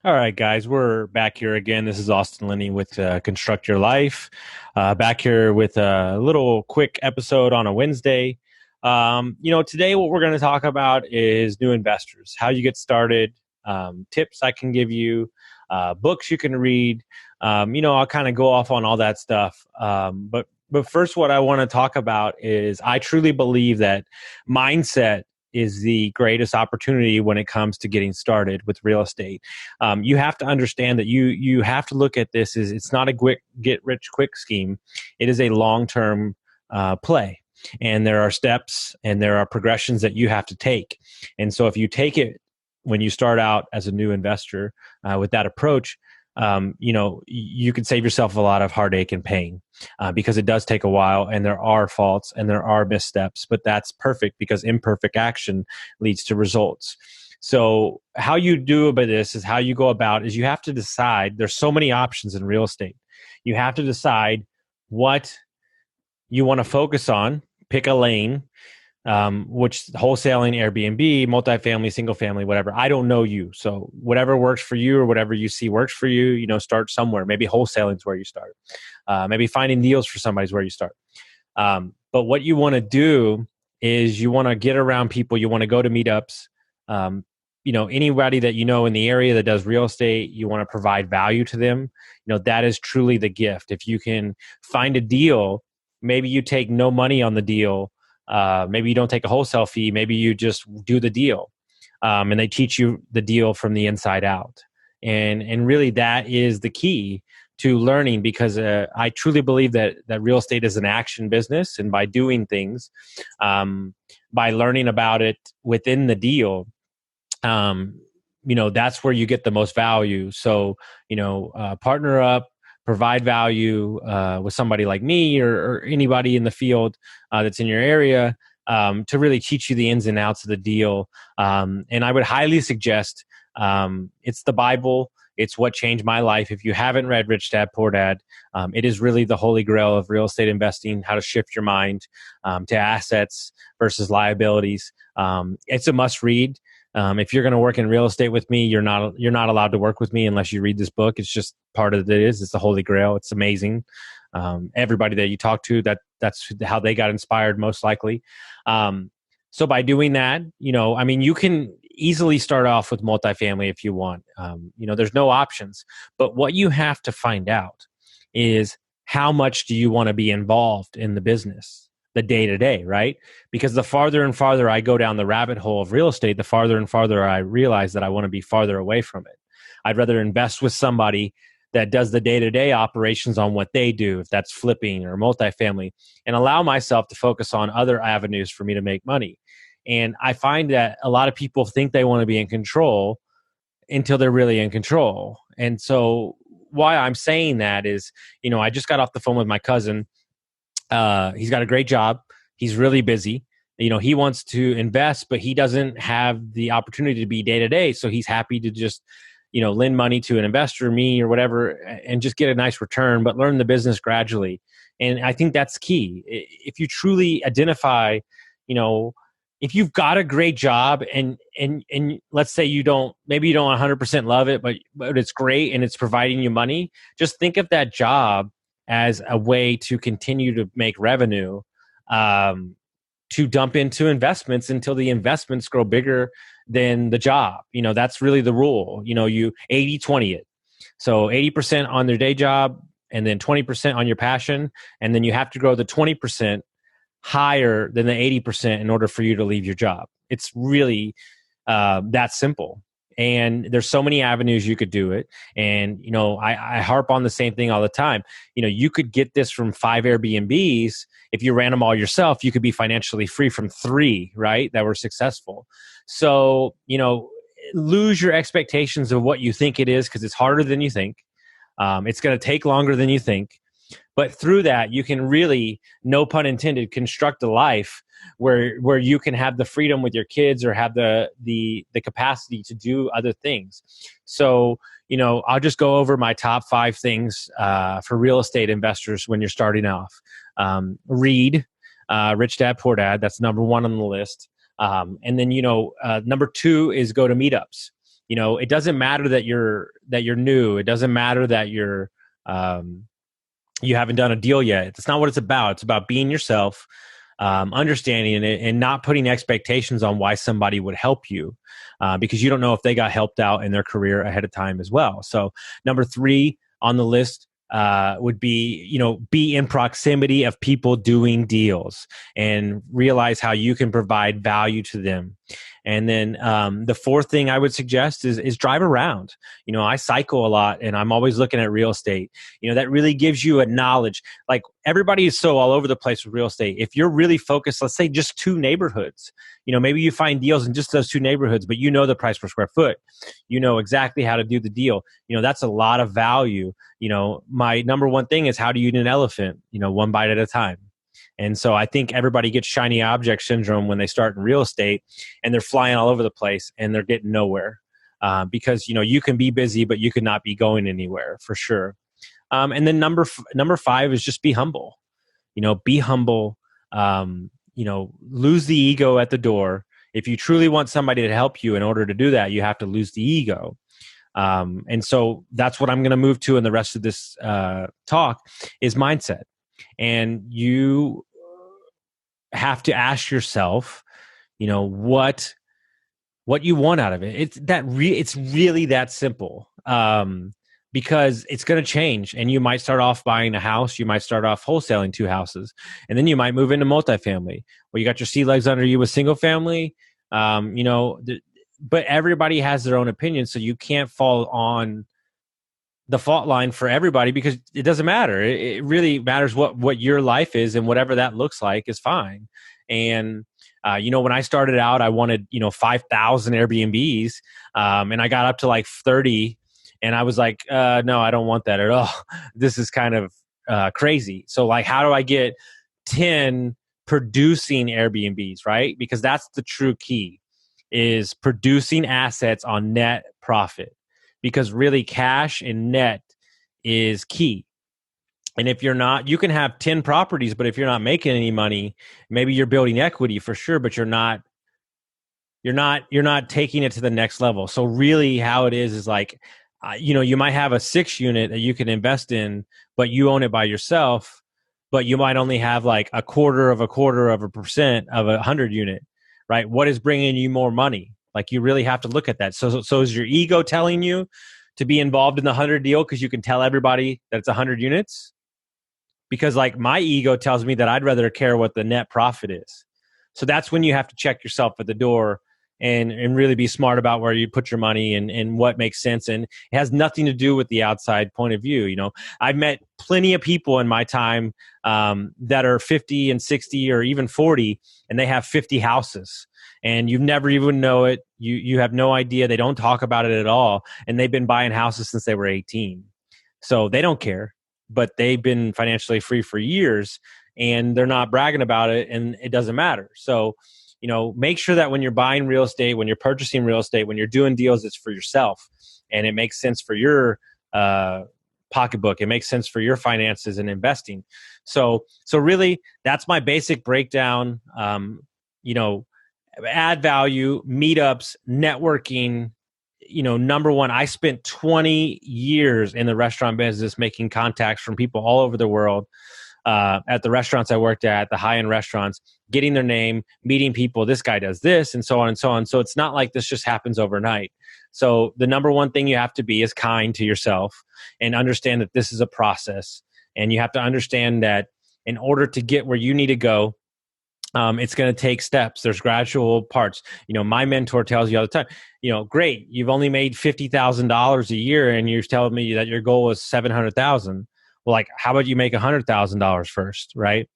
All right, guys, we're back here again. This is Austin Linney with Construct Your Life. Back here with a little quick episode on a Wednesday. Today what we're going to talk about is new investors, how you get started, tips I can give you, books you can read. I'll kind of go off on all that stuff. But first, what I want to talk about is I truly believe that mindset is the greatest opportunity when it comes to getting started with real estate. You have to understand that you have to look at this as it's not a quick get rich quick scheme. It is a long term play, and there are steps and there are progressions that you have to take. And so, if you take it when you start out as a new investor with that approach, you can save yourself a lot of heartache and pain because it does take a while and there are faults and there are missteps, but that's perfect because imperfect action leads to results. So how you do about this is how you go about is you have to decide. There's so many options in real estate. You have to decide what you want to focus on, pick a lane, which wholesaling, Airbnb, multifamily, single family, whatever. I don't know you. So whatever works for you or whatever you see works for you, start somewhere. Maybe wholesaling is where you start. Maybe finding deals for somebody is where you start. But what you want to do is you want to get around people. You want to go to meetups. Anybody that you know in the area that does real estate, you want to provide value to them. That is truly the gift. If you can find a deal, maybe you take no money on the deal. Maybe you don't take a wholesale fee. Maybe you just do the deal, and they teach you the deal from the inside out. And really, that is the key to learning, because I truly believe that real estate is an action business, and by doing things, by learning about it within the deal, that's where you get the most value. So, partner up, provide value with somebody like me or anybody in the field that's in your area to really teach you the ins and outs of the deal. And I would highly suggest it's the Bible. It's what changed my life. If you haven't read Rich Dad, Poor Dad, it is really the holy grail of real estate investing, how to shift your mind to assets versus liabilities. It's a must read. If you're going to work in real estate with me, you're not allowed to work with me unless you read this book. It's just part of it. It's the holy grail. It's amazing. Everybody that you talk to, that's how they got inspired, most likely. So by doing that, you can easily start off with multifamily if you want. There's no options, but what you have to find out is how much do you want to be involved in the business, the day to day, right? Because the farther and farther I go down the rabbit hole of real estate, the farther and farther I realize that I want to be farther away from it. I'd rather invest with somebody that does the day-to-day operations on what they do, if that's flipping or multifamily, and allow myself to focus on other avenues for me to make money. And I find that a lot of people think they want to be in control until they're really in control. And so why I'm saying that is, I just got off the phone with my cousin. He's got a great job. He's really busy. He wants to invest, but he doesn't have the opportunity to be day to day. So he's happy to just, lend money to an investor, me or whatever, and just get a nice return, but learn the business gradually. And I think that's key. If you truly identify, if you've got a great job and let's say maybe you don't 100% love it, but it's great and it's providing you money, just think of that job as a way to continue to make revenue, to dump into investments until the investments grow bigger than the job. That's really the rule. You 80-20 it. So 80% on their day job and then 20% on your passion. And then you have to grow the 20% higher than the 80% in order for you to leave your job. It's really that simple. And there's so many avenues you could do it. And, I harp on the same thing all the time. You could get this from 5 Airbnbs. If you ran them all yourself, you could be financially free from 3, right? That were successful. So, lose your expectations of what you think it is, because it's harder than you think. It's going to take longer than you think. But through that, you can really, no pun intended, construct a life where you can have the freedom with your kids or have the capacity to do other things. So, I'll just go over my top 5 things for real estate investors when you're starting off. Read Rich Dad, Poor Dad. That's number 1 on the list. And then, number 2 is go to meetups. It doesn't matter that you're new. It doesn't matter that um, you haven't done a deal yet. It's not what it's about. It's about being yourself, understanding it, and not putting expectations on why somebody would help you, because you don't know if they got helped out in their career ahead of time as well. So number 3 on the list would be, be in proximity of people doing deals and realize how you can provide value to them. And then the 4th thing I would suggest is drive around. I cycle a lot and I'm always looking at real estate. That really gives you a knowledge. Like, everybody is so all over the place with real estate. If you're really focused, let's say just 2 neighborhoods, maybe you find deals in just those 2 neighborhoods, but the price per square foot, exactly how to do the deal. That's a lot of value. My number 1 thing is, how do you eat an elephant? One bite at a time. And so I think everybody gets shiny object syndrome when they start in real estate, and they're flying all over the place and they're getting nowhere, because, you can be busy, but you could not be going anywhere for sure. And then number 5 is just be humble. Be humble. Lose the ego at the door. If you truly want somebody to help you, in order to do that, you have to lose the ego. And so that's what I'm going to move to in the rest of this talk, is mindset. And you have to ask yourself, what you want out of it. It's really that simple. Because it's going to change, and you might start off buying a house. You might start off wholesaling 2 houses, and then you might move into multifamily, where you got your sea legs under you with single family. But everybody has their own opinion, so you can't fall on the fault line for everybody, because it doesn't matter. It really matters what your life is, and whatever that looks like is fine. And when I started out, I wanted 5,000 Airbnbs, and I got up to like 30. And I was like, no, I don't want that at all. This is kind of crazy. So, like, how do I get 10 producing Airbnbs, right? Because that's the true key, is producing assets on net profit. Because really, cash and net is key. And if you're not, you can have 10 properties, but if you're not making any money, maybe you're building equity for sure, but you're not taking it to the next level. So really, how it is like, you might have a 6 unit that you can invest in, but you own it by yourself, but you might only have like a quarter of a percent of 100 unit, right? What is bringing you more money? Like, you really have to look at that. So is your ego telling you to be involved in the 100 deal because you can tell everybody that it's 100 units? Because, like, my ego tells me that I'd rather care what the net profit is. So that's when you have to check yourself at the door and really be smart about where you put your money and what makes sense. And it has nothing to do with the outside point of view. I've met plenty of people in my time that are 50 and 60 or even 40, and they have 50 houses, and you never even know it. You have no idea. They don't talk about it at all. And they've been buying houses since they were 18. So they don't care, but they've been financially free for years, and they're not bragging about it, and it doesn't matter. So, make sure that when you're buying real estate, when you're purchasing real estate, when you're doing deals, it's for yourself, and it makes sense for your pocketbook. It makes sense for your finances and investing. So really, that's my basic breakdown. Add value, meetups, networking. Number 1, I spent 20 years in the restaurant business, making contacts from people all over the world. At the restaurants I worked at, the high-end restaurants, getting their name, meeting people. This guy does this, and so on and so on. So it's not like this just happens overnight. So the number 1 thing you have to be is kind to yourself, and understand that this is a process. And you have to understand that in order to get where you need to go, it's going to take steps. There's gradual parts. My mentor tells you all the time, great, you've only made $50,000 a year, and you're telling me that your goal is 700,000. Well, like, how about you make $100,000 first, right?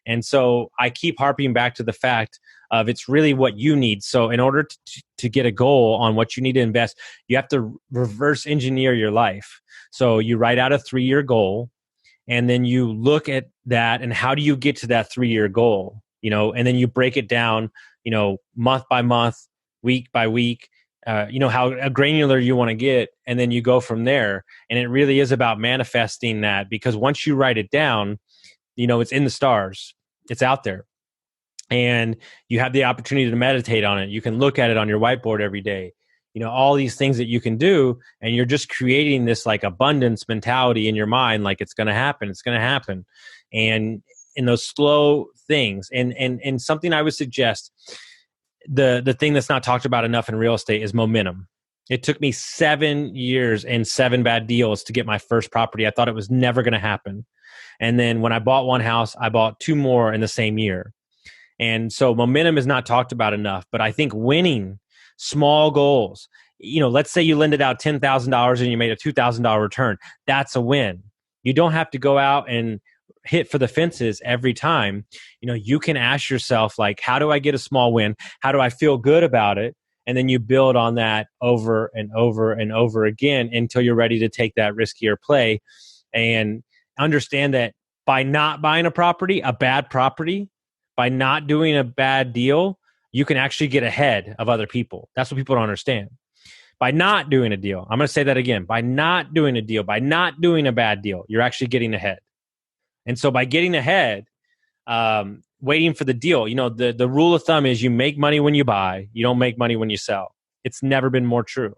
And so I keep harping back to the fact of it's really what you need. So in order to get a goal on what you need to invest, you have to reverse engineer your life. So you write out a 3-year goal, and then you look at that, and how do you get to that 3-year goal? And then you break it down, month by month, week by week, how granular you want to get, and then you go from there. And it really is about manifesting that, because once you write it down, it's in the stars, it's out there, and you have the opportunity to meditate on it. You can look at it on your whiteboard every day. all these things that you can do, and you're just creating this like abundance mentality in your mind, like it's going to happen, it's going to happen. And in those slow things, and something I would suggest, the thing that's not talked about enough in real estate is momentum. It took me 7 years and 7 bad deals to get my first property. I thought it was never going to happen. And then when I bought one house, I bought 2 more in the same year. And so momentum is not talked about enough, but I think winning small goals, let's say you lended out $10,000 and you made a $2,000 return. That's a win. You don't have to go out and hit for the fences every time. You can ask yourself, like, how do I get a small win? How do I feel good about it? And then you build on that over and over and over again until you're ready to take that riskier play. And understand that by not buying a bad property, by not doing a bad deal, you can actually get ahead of other people. That's what people don't understand. By not doing a deal, I'm going to say that again, by not doing a deal, by not doing a bad deal, you're actually getting ahead. And so by getting ahead, waiting for the deal, the rule of thumb is you make money when you buy, you don't make money when you sell. It's never been more true.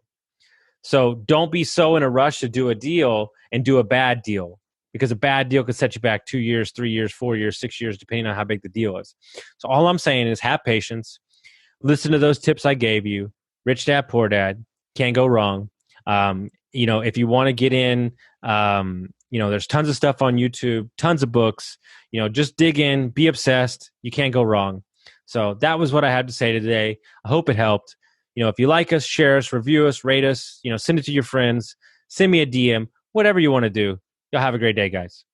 So don't be so in a rush to do a deal and do a bad deal, because a bad deal could set you back 2 years, 3 years, 4 years, 6 years, depending on how big the deal is. So all I'm saying is have patience. Listen to those tips I gave you. Rich Dad, Poor Dad. Can't go wrong. If you want to get in, there's tons of stuff on YouTube, tons of books. Just dig in, be obsessed. You can't go wrong. So that was what I had to say today. I hope it helped. If you like us, share us, review us, rate us, send it to your friends, send me a DM, whatever you want to do. Y'all have a great day, guys.